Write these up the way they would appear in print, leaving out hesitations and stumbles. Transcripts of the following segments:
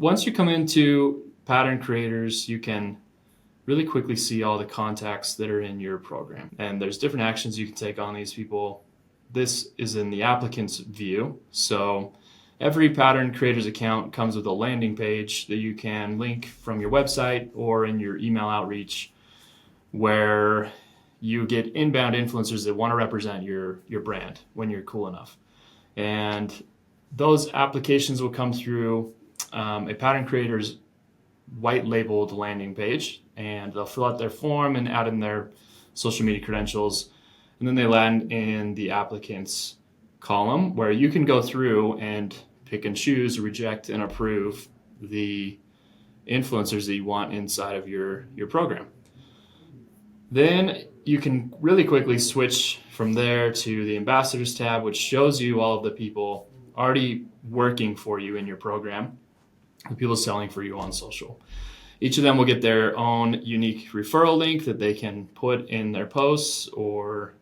once you come into pattern creators, you can really quickly see all the contacts that are in your program. And there's different actions you can take on these people. This is in the applicant's view. So every pattern creators account comes with a landing page that you can link from your website or in your email outreach, where you get inbound influencers that want to represent your brand when you're cool enough. And those applications will come through a pattern creator's white labeled landing page, and they'll fill out their form and add in their social media credentials. And then they land in the applicants column, where you can go through and pick and choose, reject and approve the influencers that you want inside of your program. Then you can really quickly switch from there to the ambassadors tab, which shows you all of the people already working for you in your program, the people selling for you on social. Each of them will get their own unique referral link that they can put in their posts or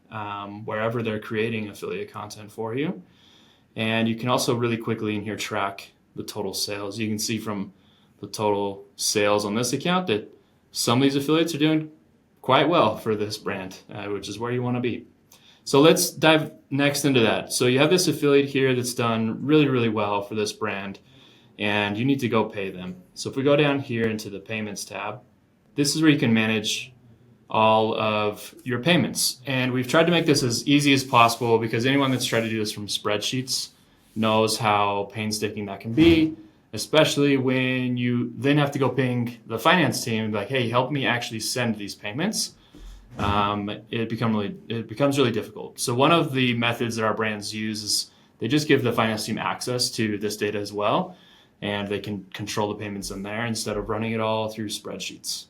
wherever they're creating affiliate content for you. And you can also really quickly in here track the total sales. You can see from the total sales on this account that some of these affiliates are doing quite well for this brand, which is where you want to be. So let's dive next into that. So you have this affiliate here that's done really, really well for this brand, and you need to go pay them. So if we go down here into the payments tab, this is where you can manage all of your payments. And we've tried to make this as easy as possible, because anyone that's tried to do this from spreadsheets knows how painstaking that can be, especially when you then have to go ping the finance team and be like, hey, help me actually send these payments. It becomes really difficult. So one of the methods that our brands use is they just give the finance team access to this data as well, and they can control the payments in there instead of running it all through spreadsheets.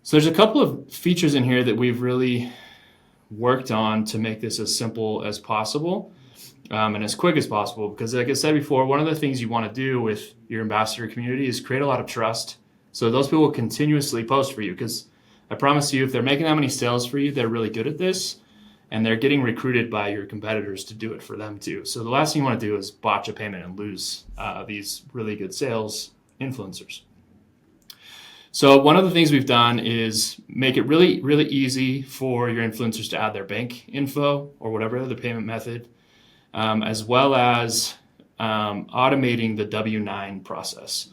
So there's a couple of features in here that we've really worked on to make this as simple as possible and as quick as possible, because like I said before, one of the things you want to do with your ambassador community is create a lot of trust, so those people will continuously post for you, because I promise you, if they're making that many sales for you, they're really good at this, and they're getting recruited by your competitors to do it for them too. So the last thing you want to do is botch a payment and lose these really good sales influencers. So one of the things we've done is make it really, really easy for your influencers to add their bank info or whatever other payment method, as well as automating the W-9 process.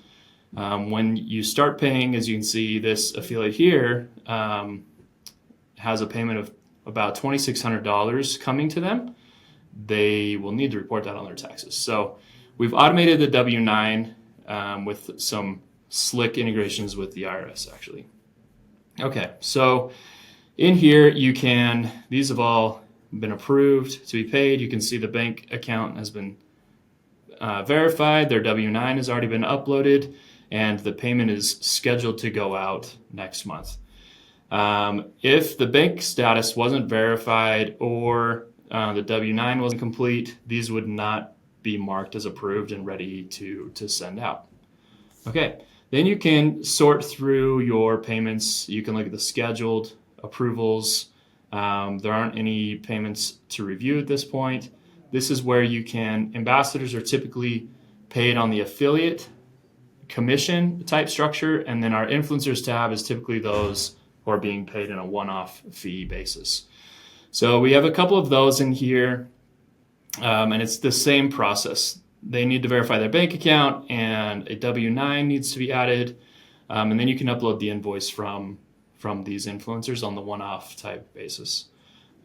When you start paying, as you can see, this affiliate here has a payment of about $2,600 coming to them. They will need to report that on their taxes. So we've automated the W-9 with some slick integrations with the IRS, actually. Okay, so in here these have all been approved to be paid. You can see the bank account has been verified, their W-9 has already been uploaded, and the payment is scheduled to go out next month. If the bank status wasn't verified or the W-9 wasn't complete, these would not be marked as approved and ready to send out. Okay, then you can sort through your payments. You can look at the scheduled approvals. There aren't any payments to review at this point. This is where ambassadors are typically paid on the affiliate commission type structure, and then our influencers tab is typically those who are being paid in a one-off fee basis. So we have a couple of those in here, and it's the same process. They need to verify their bank account, and a W-9 needs to be added, and then you can upload the invoice from these influencers on the one-off type basis.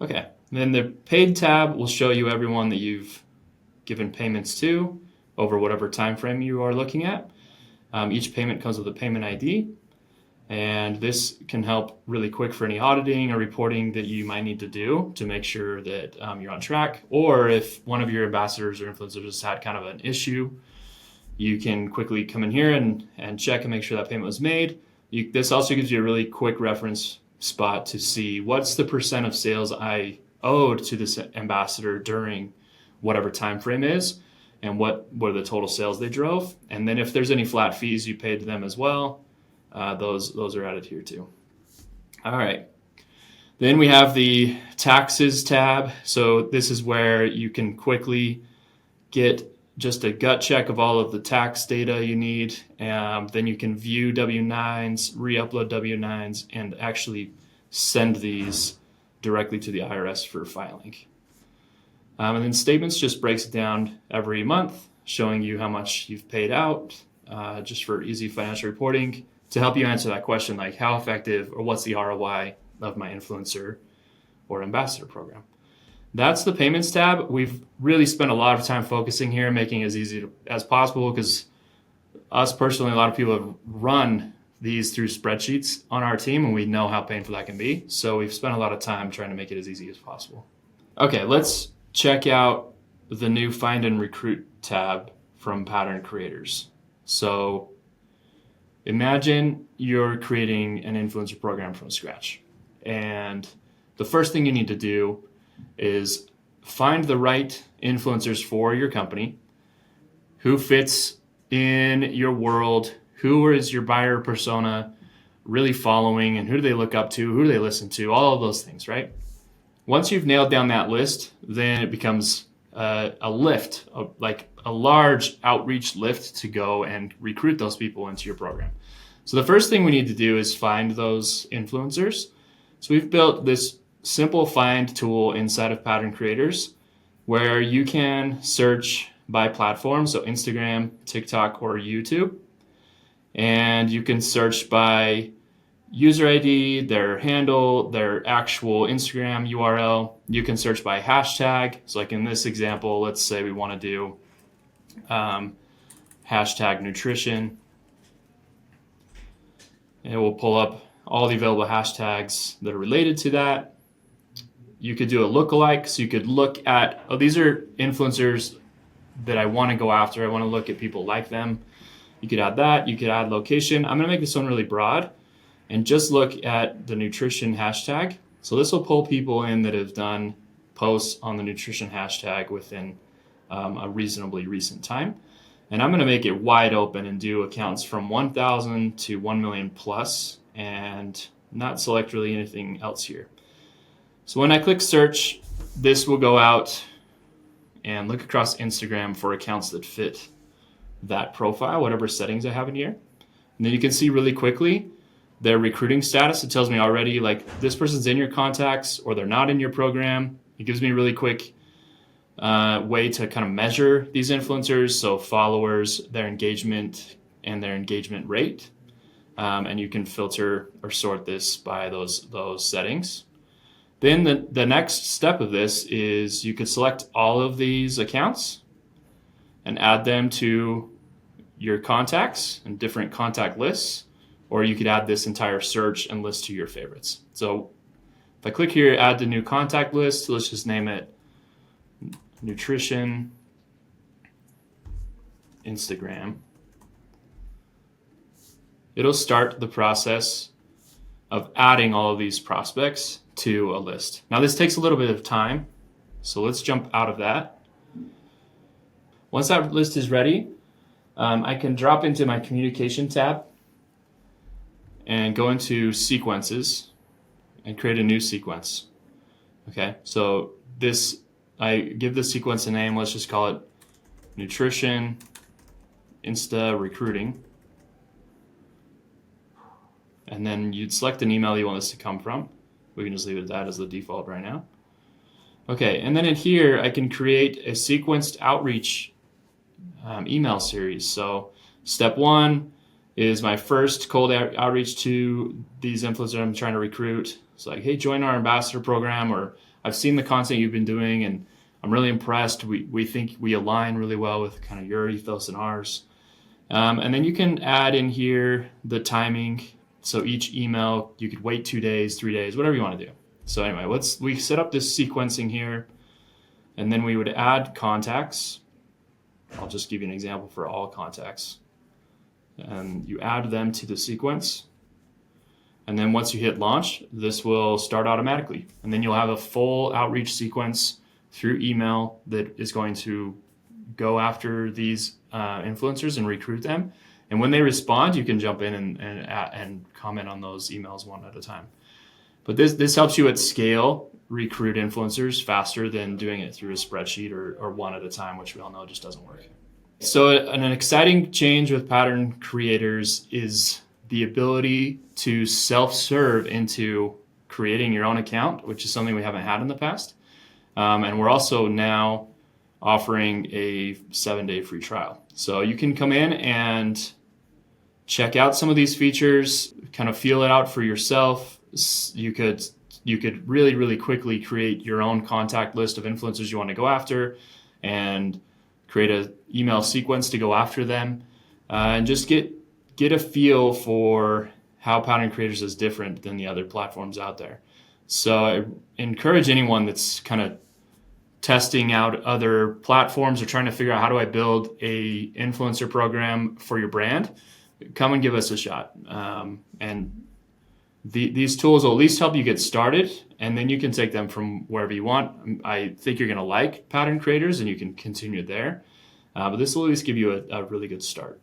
Okay, and then the paid tab will show you everyone that you've given payments to over whatever time frame you are looking at. Each payment comes with a payment ID, and this can help really quick for any auditing or reporting that you might need to do to make sure that you're on track. Or if one of your ambassadors or influencers has had kind of an issue, you can quickly come in here and check and make sure that payment was made. This also gives you a really quick reference spot to see what's the percent of sales I owed to this ambassador during whatever time frame is, and what are the total sales they drove. And then if there's any flat fees you paid to them as well, those are added here too. All right. Then we have the taxes tab. So this is where you can quickly get just a gut check of all of the tax data you need. Then you can view W-9s, re-upload W-9s, and actually send these directly to the IRS for filing. And then statements just breaks it down every month, showing you how much you've paid out, just for easy financial reporting to help you answer that question, like how effective or what's the ROI of my influencer or ambassador program. That's the payments tab. We've really spent a lot of time focusing here, making it as easy as possible, because us personally, a lot of people have run these through spreadsheets on our team, and we know how painful that can be. So we've spent a lot of time trying to make it as easy as possible. Okay, let's check out the new Find and Recruit tab from Pattern Creators. So imagine you're creating an influencer program from scratch. And the first thing you need to do is find the right influencers for your company, who fits in your world, who is your buyer persona really following, and who do they look up to, who do they listen to, all of those things, right? Once you've nailed down that list, then it becomes a lift, like a large outreach lift to go and recruit those people into your program. So the first thing we need to do is find those influencers. So we've built this simple find tool inside of Pattern Creators where you can search by platform, so Instagram, TikTok, or YouTube. And you can search by user ID, their handle, their actual Instagram URL. You can search by hashtag. So like in this example, let's say we want to do hashtag nutrition. And it will pull up all the available hashtags that are related to that. You could do a lookalike. So you could look at, oh, these are influencers that I want to go after. I want to look at people like them. You could add that. You could add location. I'm going to make this one really broad and just look at the nutrition hashtag. So this will pull people in that have done posts on the nutrition hashtag within a reasonably recent time. And I'm going to make it wide open and do accounts from 1,000 to 1 million plus and not select really anything else here. So when I click search, this will go out and look across Instagram for accounts that fit that profile, whatever settings I have in here. And then you can see really quickly their recruiting status. It tells me already like this person's in your contacts or they're not in your program. It gives me a really quick way to kind of measure these influencers. So followers, their engagement, and their engagement rate. And you can filter or sort this by those settings. Then the next step of this is you could select all of these accounts and add them to your contacts and different contact lists, or you could add this entire search and list to your favorites. So if I click here, add the new contact list, let's just name it Nutrition Instagram. It'll start the process of adding all of these prospects to a list. Now this takes a little bit of time, so let's jump out of that. Once that list is ready, I can drop into my communication tab and go into sequences and create a new sequence. Okay, so this, I give the sequence a name, let's just call it Nutrition Insta Recruiting. And then you'd select an email you want this to come from. We can just leave it at that as the default right now. Okay, and then in here, I can create a sequenced outreach email series. So step one is my first cold outreach to these influencers I'm trying to recruit. It's like, hey, join our ambassador program, or I've seen the content you've been doing and I'm really impressed. We think we align really well with kind of your ethos and ours. And then you can add in here the timing. So each email, you could wait 2 days, 3 days, whatever you want to do. So anyway, we set up this sequencing here, and then we would add contacts. I'll just give you an example for all contacts. And you add them to the sequence. And then once you hit launch, this will start automatically. And then you'll have a full outreach sequence through email that is going to go after these influencers and recruit them. And when they respond, you can jump in and comment on those emails one at a time. But this helps you at scale recruit influencers faster than doing it through a spreadsheet or one at a time, which we all know just doesn't work. So an exciting change with pattern creators is the ability to self-serve into creating your own account, which is something we haven't had in the past. And we're also now offering a 7-day free trial. So you can come in and check out some of these features, kind of feel it out for yourself. You could really, really quickly create your own contact list of influencers you want to go after and create an email sequence to go after them, and just get a feel for how Pattern Creators is different than the other platforms out there. So I encourage anyone that's kind of testing out other platforms or trying to figure out how do I build a influencer program for your brand, come and give us a shot. And these tools will at least help you get started, and then you can take them from wherever you want. I think you're going to like Pattern Creators, and you can continue there. But this will at least give you a really good start.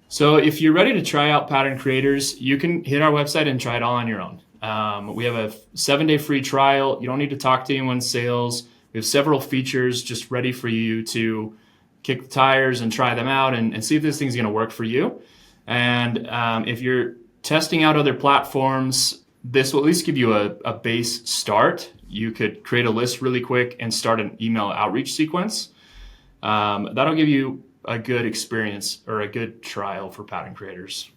So if you're ready to try out Pattern Creators, you can hit our website and try it all on your own. We have a 7-day free trial. You don't need to talk to anyone in sales. We have several features just ready for you to kick the tires and try them out and see if this thing's going to work for you. And if you're testing out other platforms, this will at least give you a base start. You could create a list really quick and start an email outreach sequence. That'll give you a good experience or a good trial for Pattern Creators.